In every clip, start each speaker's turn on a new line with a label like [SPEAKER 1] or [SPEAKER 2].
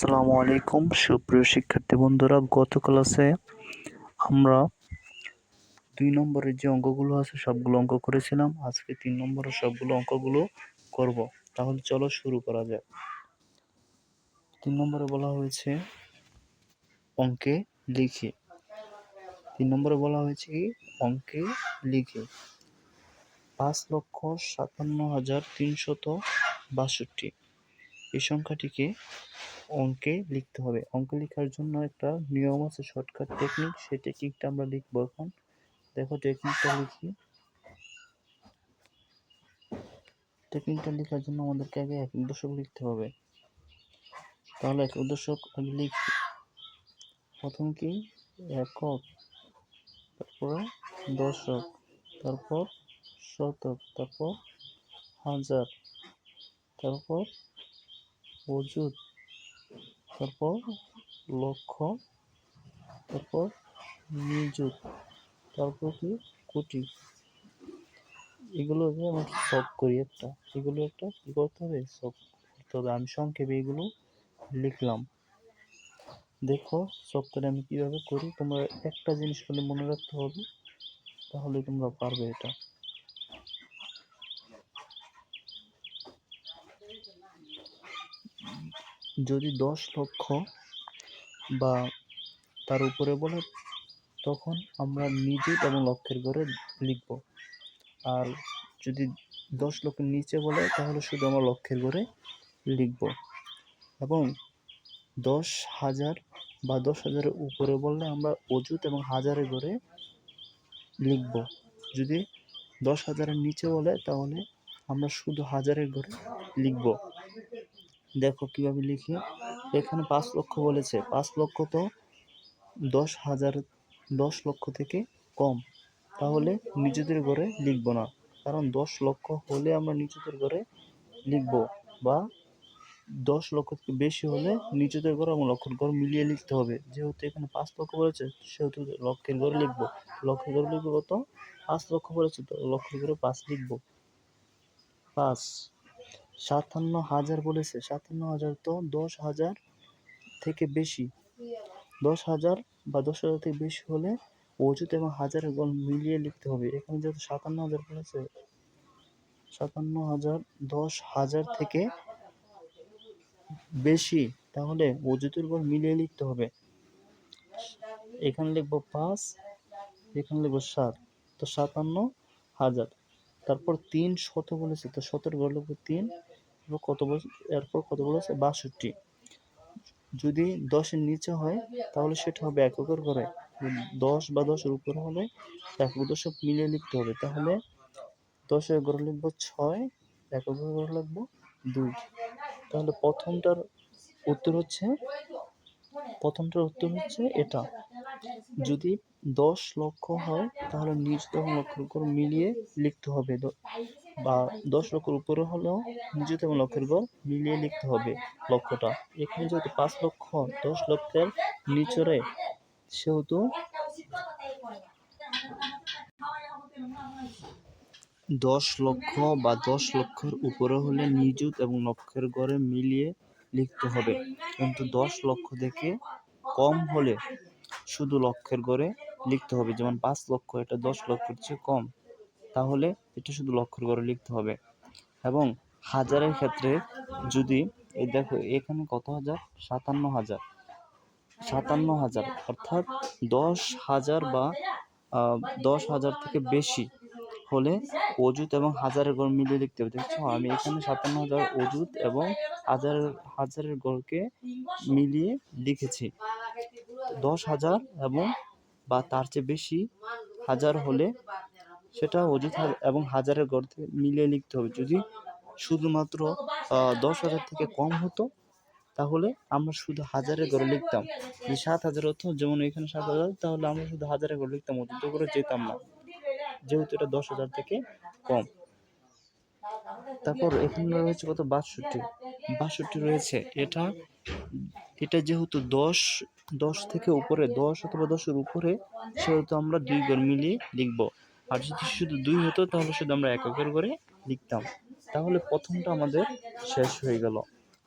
[SPEAKER 1] আসসালামু আলাইকুম সুপ্রিয় শিক্ষার্থী বন্ধুরা, গত ক্লাসে আমরা 2 নম্বরের যে অঙ্কগুলো আছে সবগুলো অঙ্ক করেছিলাম। আজকে 3 নম্বরের সবগুলো অঙ্কগুলো করব। তাহলে চলো শুরু করা যাক। 3 নম্বরে বলা হয়েছে অঙ্কে লিখে। 3 নম্বরে বলা হয়েছে কি অঙ্কে লিখে 5,57,362 এই সংখ্যাটিকে অঙ্কে লিখতে হবে। অঙ্কে লেখার জন্য একটা নিয়ম আছে, শর্টকাট টেকনিক। সেই টেকনিকটা আমরা লিখবো এখন। দেখো টেকনিকটা লিখি। টেকনিকটা লেখার জন্য আমাদেরকে আগে একক দশক লিখতে হবে। তাহলে একক দশক আগে লিখি। প্রথম কি একক, তারপরে দশক, তারপর শতক, তারপর হাজার, তারপর অযুত, তারপর লক্ষ, তারপর নিযুত, তারপর কি কোটি। এগুলো আমরা সলভ করি একটা। এগুলো একটা কি করতে হবে, সলভ করতে হবে। আমি সংক্ষেপে এগুলো লিখলাম। দেখো সলভটা আমি কিভাবে করি। তোমরা একটা জিনিস খালি মনে রাখতে হবে, তাহলে তোমরা পারবে এটা। যদি 10 লক্ষ বা তার উপরে বলে তখন আমরা নিযুত এবং লক্ষের ঘরে লিখব। আর যদি 10 লক্ষের নিচে বলে তাহলে শুধু আমরা লক্ষের ঘরে লিখব। এবং 10,000 বা 10,000-এর উপরে বললে আমরা অযুত এবং হাজারের ঘরে লিখব। যদি 10,000-এর নিচে বলে তাহলে আমরা শুধু হাজারের ঘরে লিখব। দেখো কিভাবে লিখি। এখানে 5 লক্ষ বলেছে। 5 লক্ষ তো 10 লক্ষ থেকে কম, তাহলে নিজেদের ঘরে লিখব না। কারণ 10 লক্ষ হলে আমরা নিজেদের ঘরে লিখব, বা 10 লক্ষ থেকে বেশি হলে নিজেদের ঘর এবং লক্ষের ঘর মিলিয়ে লিখতে হবে। যেহেতু এখানে 5 লক্ষ বলেছে সেহেতু লক্ষের ঘরে লিখব। লক্ষের ঘরে লিখব কত? 5 লক্ষ বলেছে তো লক্ষের ঘরে 5 লিখব। 5 57,000 বলেছে। 57,000 তো 10,000 থেকে বেশি। 10,000 বা 10,000 থেকে বেশি হলে অযুত এবং হাজারের ঘর মিলিয়ে লিখতে হবে। এখানে যেহেতু 57,000 বলেছে, 57,000 10,000 থেকে বেশি, তাহলে অযুতের ঘর মিলিয়ে লিখতে হবে। এখানে লিখবো 5, এখানে লিখবো 7, তো 57,000। তারপর 3 শত বলেছে, তো শতের ঘর লিখবো 3। এরপর কত বলেছে? 62। যদি 10-এর নিচে হয় তাহলে সেটা হবে এককের ঘরে। 10 বা 10-এর উপরে হলে একক দশক মিলিয়ে লিখতে হবে। তাহলে 10-এর ঘরে লিখবো 6, এককের ঘরে লিখবো 2। তাহলে প্রথমটার উত্তর হচ্ছে এটা। যদি 10 লক্ষ হয় তাহলে নিযুত এবং লক্ষের ঘর মিলিয়ে লিখতে হবে, বা 10 লক্ষের উপরে হলেও নিযুত এবং লক্ষের ঘর মিলিয়ে লিখতে হবে লক্ষটা। এখানে যেহেতু 5 লক্ষ 10 লক্ষের নিচরে, সেহেতু 10 লক্ষ বা 10 লক্ষের উপরে হলে নিযুত এবং লক্ষের ঘরে মিলিয়ে লিখতে হবে। কিন্তু 10 লক্ষ থেকে কম হলে শুধু লক্ষের ঘরে লিখতে হবে। যেমন 5 লক্ষ, এটা 10 লক্ষের চেয়ে কম, তাহলে এটা শুধু লক্ষের ঘরে লিখতে হবে। এবং হাজারের ক্ষেত্রে যদি এই দেখো এখানে কত হাজার? 57,000। 57,000 অর্থাৎ 10,000 বা 10,000 থেকে বেশি হলে অযুত এবং হাজারের ঘর মিলিয়ে লিখতে হবে। দেখছো আমি এখানে 57,000 অযুত এবং হাজারের ঘরকে মিলিয়ে লিখেছি। 10,000 এবং বা তার চেয়ে বেশি হাজার হলে সেটা অযুত এবং হাজারের ঘর থেকে মিলিয়ে লিখতে হবে। যদি শুধুমাত্র 10,000 থেকে কম হতো তাহলে আমরা শুধু হাজারের ঘরে লিখতাম। যে 7,000 হতো, যেমন এখানে 7,000, তাহলে আমরা শুধু হাজারের ঘরে লিখতাম, অযুত করে যেতাম না, যেহেতু এটা 10,000 থেকে কম। তারপর এখানে রয়েছে কত? 62 রয়েছে। এটা যেহেতু 10 থেকে উপরে, 10 অথবা 10-এর উপরে, সেহেতু আমরা 2 ঘর মিলিয়ে লিখব। আর যদি শুধু 2 হতো তাহলে শুধু আমরা এককের ঘরে লিখতাম। তাহলে প্রথমটা আমাদের শেষ হয়ে গেল।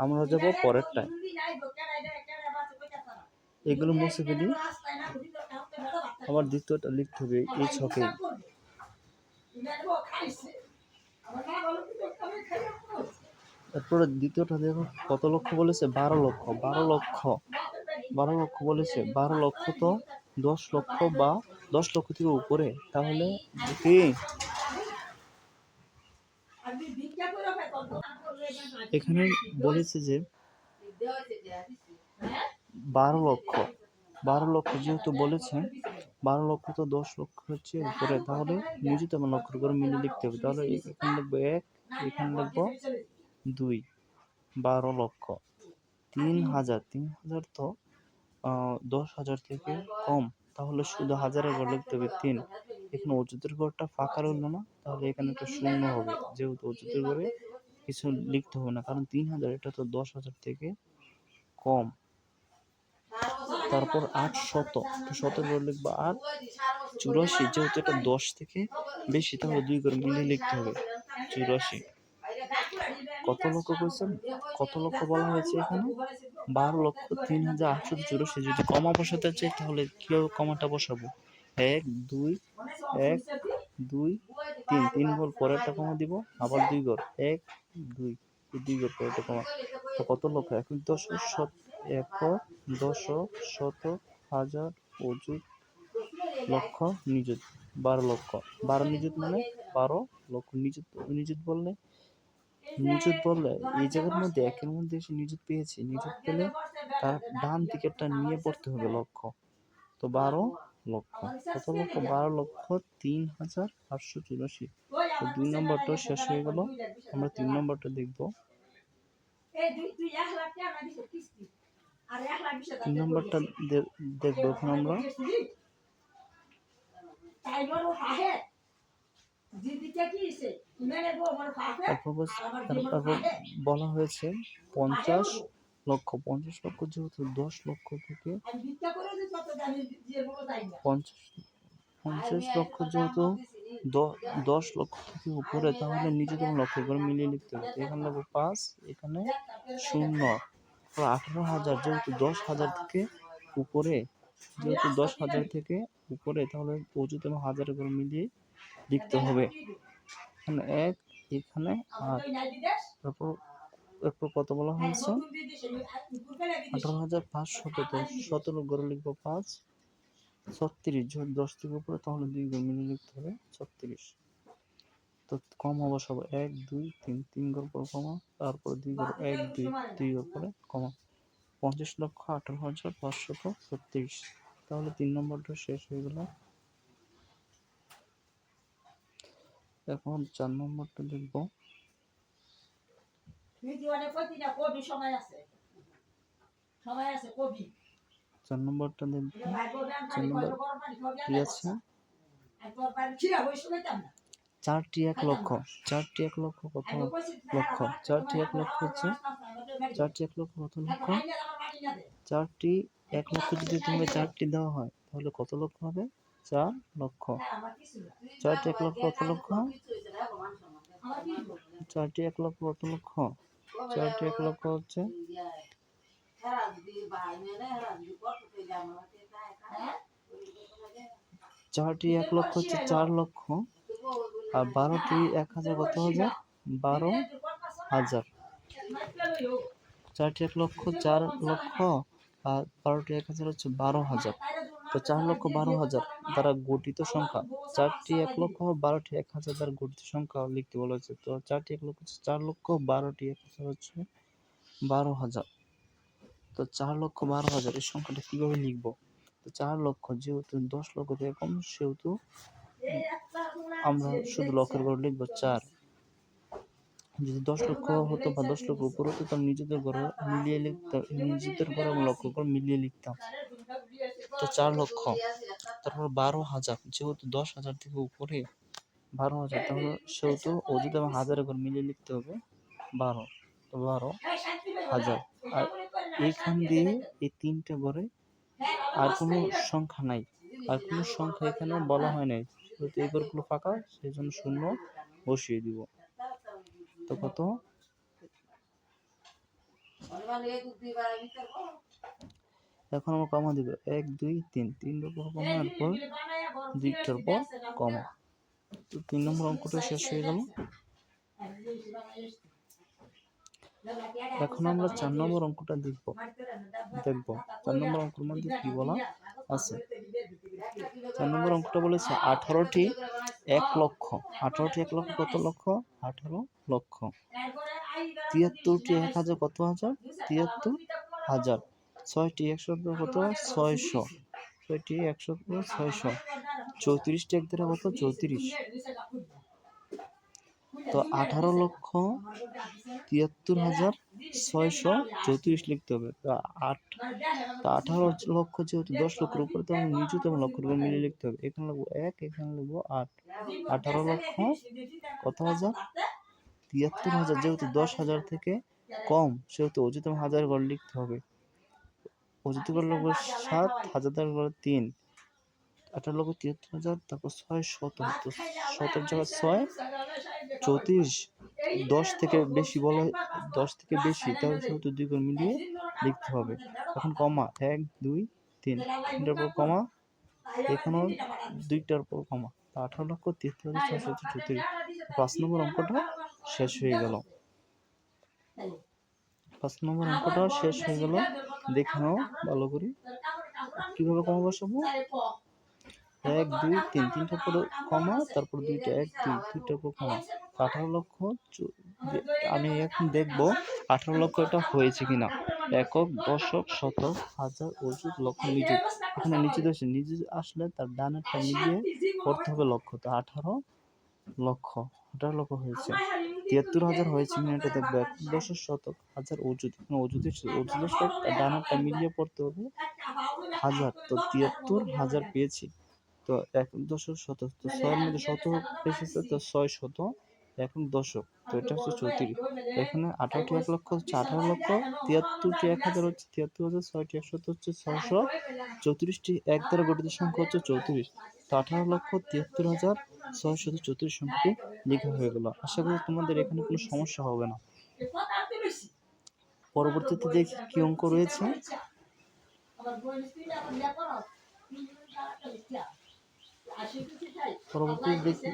[SPEAKER 1] আমরা যাব পরেরটায়। এগুলো মুছে ফেলি। আবার দ্বিতীয়টা লিখতে হবে এই ছকে। তারপরে দ্বিতীয়টা দেখো কত লক্ষ বলেছে, 12 লক্ষ। 12 লক্ষ বলেছে। 12 লক্ষ তো 10 লক্ষ বা 10 লক্ষ থেকে উপরে, তাহলে কি এখানে বলেছে যে 12 লক্ষ। 12 লক্ষ যেহেতু বলেছে, 12 লক্ষ তো 10 লক্ষ হচ্ছে উপরে, তাহলে নিযুত এবং লক্ষের করে মিলে লিখতে হবে। তাহলে এখানে লিখবো 1, এখানে লিখবো 2। 12 লক্ষ। 3,000। 3,000 তো 10,000 থেকে কম, তাহলে শুধু হাজারের ঘর লিখতে হবে 3। এখানে অযুতের ঘরটা ফাঁকা রইলো না, তাহলে এখানে একটা শূন্য হবে, যেহেতু অযুতের ঘরে কিছু লিখতে হবে না, কারণ 3,000 এটা তো 10,000 থেকে কম। তারপর 800। শতের ঘর লিখবো 8। 84, যেহেতু এটা 10 থেকে বেশি, তাহলে 2 করে মিলিয়ে লিখতে হবে 84। কত লক্ষ বলছেন, কত লক্ষ বলা হয়েছে এখানে? 12,03,884। যদি কমা বসাতে চাই তাহলে কিভাবে কমাটা বসাবো? 1, 2, 1, 2, 3। 3 ঘর পরে একটা কমা দিব, আবার 2 ঘর, 1, 2, 2 ঘর পরে একটা কমা। তো কত লক্ষ? এক দশক, শত, হাজার, অযুত, লক্ষ, নিযুত। 12 লক্ষ। 12 নিযুত মানে 12 লক্ষ। নিযুত বললে এই জায়গার মধ্যে একের মধ্যে এসে নিযুত পেয়েছি। নিযুত পেলে তার ডান দিকেরটা নিয়ে পড়তে হবে লক্ষ। তো 12 লক্ষ। কত লক্ষ? 12,03,884। তো 2 নম্বরটা শেষ হয়ে গেল। আমরা 3 নম্বরটা দেখব। 3 নম্বরটা দেখবো এখন আমরা। তারপর বলা হয়েছে 50 লক্ষ। 50 লক্ষ যেহেতু 10 লক্ষ থেকে 50 লক্ষ যেহেতু 10 লক্ষ থেকে উপরে, তাহলে নিজে তুমি লক্ষ্য করে মিলিয়ে লিখতে হবে। এখানে লাগবে 5, এখানে 0। 18,000 যেহেতু 10,000 থেকে উপরে, যেহেতু 10,000 থেকে উপরে, তাহলে অযুত এবং হাজারের করে মিলিয়ে লিখতে হবে। এখানে 1, এখানে 8। এরপর কত বলা হয়েছে? 18,510। 17 ঘরে লিখবো 5। 36 যেহেতু 10 থেকে উপরে, তাহলে 2 ঘর মিলে লিখতে হবে 36। তো কমা বসাবো 1, 2, 3। 3 ঘর পর কমা, তারপর 2 ঘর, 1, 2, 2 ঘর পরে কমা। 50,18,536। তাহলে 3 নম্বরটা শেষ হয়ে গেল। এখন 4 নম্বরটা লিখবো। 4 নম্বরটা দেখবো। 4 নম্বর কি আছে? 4টি 1 লক্ষ। 4টি 1 লক্ষ কত লক্ষ? 4টি 1 লক্ষ হচ্ছে 4টি 1 লক্ষ কত লক্ষ? 4টি 1 লক্ষ যদি তোমাকে 4টি দেওয়া হয়, তাহলে কত লক্ষ হবে? 4 লক্ষ। 4টি 1 লক্ষ কত লক্ষ? 4টি 1 লক্ষ কত লক্ষ? 4টি 1 লক্ষ হচ্ছে 4টি 1 লক্ষ হচ্ছে 4 লক্ষ। আর 12টি 1,000 কত হাজার? 12,000। 4টি 1 লক্ষ 4 লক্ষ, আর 12টি 1,000 হচ্ছে 12,000। তো 4 লক্ষ 12,000 দ্বারা গঠিত সংখ্যা। 4টি 1 লক্ষ 12টি 1,000 দ্বারা গঠিত সংখ্যা লিখতে বলা হয়েছে। তো 4টি 1 লক্ষ হচ্ছে 4 লক্ষ, 12টি 1,000 হচ্ছে 12,000। তো 4 লক্ষ 12,000 এই সংখ্যাটা কিভাবে লিখবো? তো 4 লক্ষ যেহেতু 10 লক্ষ থেকে কম, সেহেতু আমরা শুধু লক্ষের ঘরে লিখবো 4। যদি 10 লক্ষ হতো বা 10 লক্ষ উপর হতো, তাহলে নিজেদের ঘরে মিলিয়ে লিখতাম, নিজেদের ঘরে এবং লক্ষ ঘর মিলিয়ে লিখতাম। তো 4 লক্ষ, তারপর 12,000 যেহেতু 10,000 থেকে উপরে 12,000, তাহলে সেহেতু অযুত এবং হাজারের ঘর মিলিয়ে লিখতে হবে 12। তো 12,000। আর এইখান দিয়ে এই 3টে ঘরে আর কোনো সংখ্যা নাই, আর কোনো সংখ্যা এখানে বলা হয় নাই, যেহেতু এই ঘরগুলো ফাঁকা, সেই জন্য শূন্য বসিয়ে দিব। তো কত? এখন আমরা কমা দিব 1 2 3 3টার পর কমা, এরপর 2টার পর কমা। তো 3 নম্বর অঙ্কটা শেষ হয়ে গেল। এখন আমরা 4 নম্বর অঙ্কটা দেখব। 4 নম্বর অঙ্কের মধ্যে কি বলা আছে। 4 নম্বর অঙ্কটা বলেছে 18টি 1 লক্ষ। 18টি 1 লক্ষ কত লক্ষ? 18 লক্ষ। 73টি 1000 কত হাজার? 73,000। 6টি 100 কত? 600। 6টি 100 600। 34টি 1 দ্বারা কত? 34। তো 18,73,634 লিখতে হবে। তো 18 লক্ষ যেহেতু 10 লক্ষের উপরে, তো নিচু এবং লক্ষের উপর মিলিয়ে লিখতে হবে। এখানে লিখবো 1, এখানে লিখবো 8। 18 লক্ষ কত হাজার? 73,000। যেহেতু 10,000 থেকে কম, সেহেতু অযুতম হাজার ঘর লিখতে হবে। অযুত ঘর লিখবো 7, হাজার ঘর 3। 18 লক্ষ 73,000, তারপর 600। তো 7 জায়গায় 6 34। 10 থেকে বেশি বলা, 10 থেকে বেশি, তাহলে সেহেতু 2 ঘর মিলিয়ে লিখতে হবে। এখন কমা 1 2 3, 3টার পর কমা, এখানেও 2টার পর কমা। 18 লক্ষ 73,634। 5 নম্বর অঙ্কটা শেষ হয়ে গেল। 5 নম্বর অঙ্কটা শেষ হয়ে গেল। দেখে নাও ভালো করে কিভাবে কমা বসাবো। 1 2 3, 3টার পর কমা, তারপর 2টা 1 2, 2টার পর কমা। 18 লক্ষ। আমি এখন দেখব 18 লক্ষ এটা হয়েছে কিনা। একক, দশক, শতক, হাজার, অযুত, লক্ষ, নিযুত। এখানে নিচে আসলে তার ডানেরটা মিলিয়ে করতে হবে লক্ষ। তো 18 লক্ষ হয়েছে। 73,000 হয়েছে কিনা এটা দেখবো। একক, দশক, শতক, হাজার, অযুত। এখানে অযুতের ডানেরটা মিলিয়ে পড়তে হবে হাজার। তো 73,000 পেয়েছি। তো 1 দশক শতক, তো 6 এর মধ্যে শতক এসেছে, তো 6 শত 1 দশক। তো এটা হচ্ছে 34। এখানে 18টি 1 লক্ষ হচ্ছে 18 লক্ষ, 73টি 1000 হচ্ছে 73,000, 6টি 100 হচ্ছে 600, 34টি 1 দ্বারা গঠিত সংখ্যা হচ্ছে 34। তো 18 লক্ষ 73,634 সংখ্যাটি লেখা হয়ে গেল। আশা করি তোমাদের এখানে কোনো সমস্যা হবে না। পরবর্তীতে দেখি কি অঙ্ক রয়েছে। পরবর্তীতে দেখি